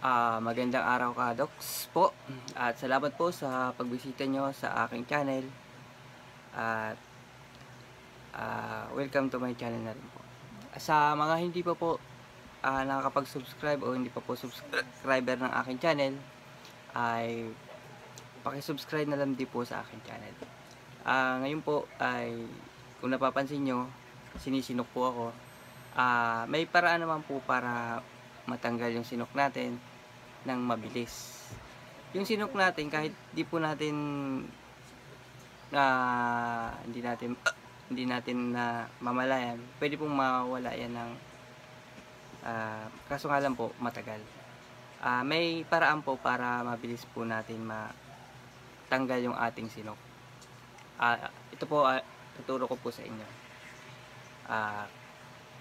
Magandang araw Kadoks po at salamat po sa pagbisita nyo sa aking channel at welcome to my channel na rin po. Sa mga hindi pa po nakakapag-subscribe o hindi pa po subscriber ng aking channel ay paki-subscribe na lang din po sa aking channel. Ngayon po ay kung napapansin nyo, sinisinok po ako. May paraan naman po para matanggal yung sinok natin ng mabilis. Yung sinok natin kahit di po natin hindi natin na mamalayan, pwede pong mawala yan ng kaso nga lang po matagal. May paraan po para mabilis po natin matanggal yung ating sinok. Ito po tuturo ko po sa inyo.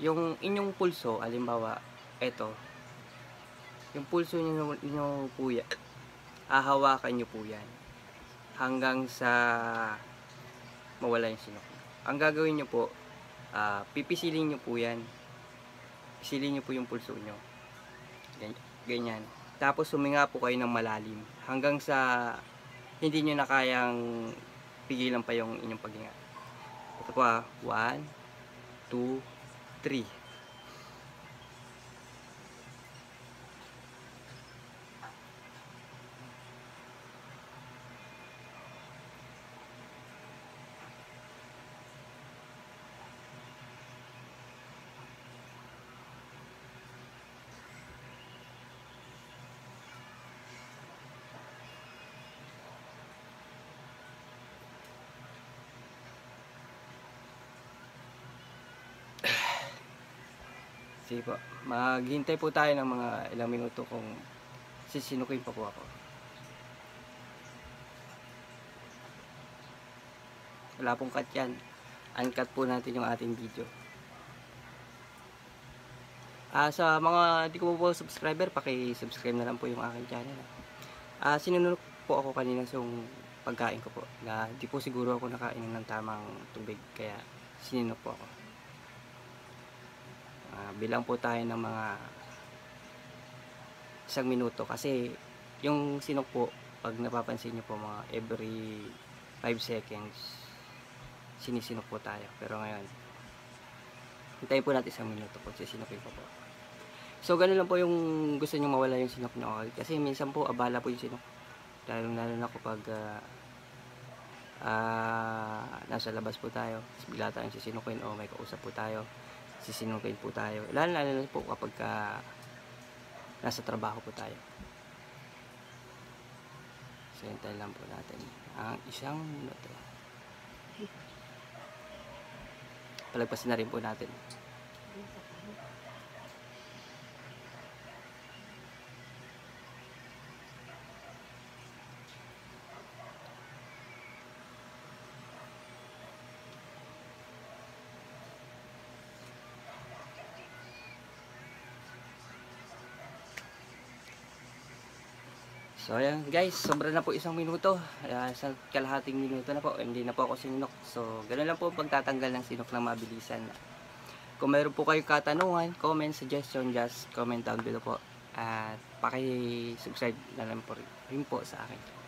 Yung inyong pulso, halimbawa ito, yung pulso nyo po yan, hahawakan nyo po yan hanggang sa mawala yung sinok. Ang gagawin nyo po, pipisilin nyo po yan. Pisilin nyo po yung pulso nyo. Ganyan. Tapos huminga po kayo ng malalim hanggang sa hindi nyo na kayang pigilan pa yung inyong paghinga. Ito po 1, 2, 3. Sige po, maghintay po tayo ng mga ilang minuto kung sisinukin pa po ako. Wala pong cut yan. Uncut po natin yung ating video. Sa mga di ko po subscriber, paki-subscribe na lang po yung aking channel. Sinunok po ako kanina yung pagkain ko po na di po siguro ako nakain ng tamang tubig, kaya sinunok po ako. Bilang po tayo ng mga 1 minuto kasi yung sinok po, pag napapansin nyo po, mga every 5 seconds sinisinok po tayo. Pero ngayon, hintayin po natin 1 minuto po, sisinokin po po. So ganun lang po yung gusto nyo mawala yung sinok nyo, kasi minsan po abala po yung sinok, lalo na kapag nasa labas po tayo, bigla tayong sisinukin o may kausap po tayo, sisinukin po tayo, lalo na po kapag nasa trabaho po tayo. So hintayin lang po natin ang 1 minuto. Palagpasin na rin po natin. So ayan guys, sobra na po 1 minuto. Sa kalahating minuto na po, hindi na po ako sinunok. So ganoon lang po pagtatanggal ng sinok ng mabilisan. Kung mayroon po kayong katanungan, comment, suggestion, just comment down below po. At paki-subscribe na lang po rin po sa akin.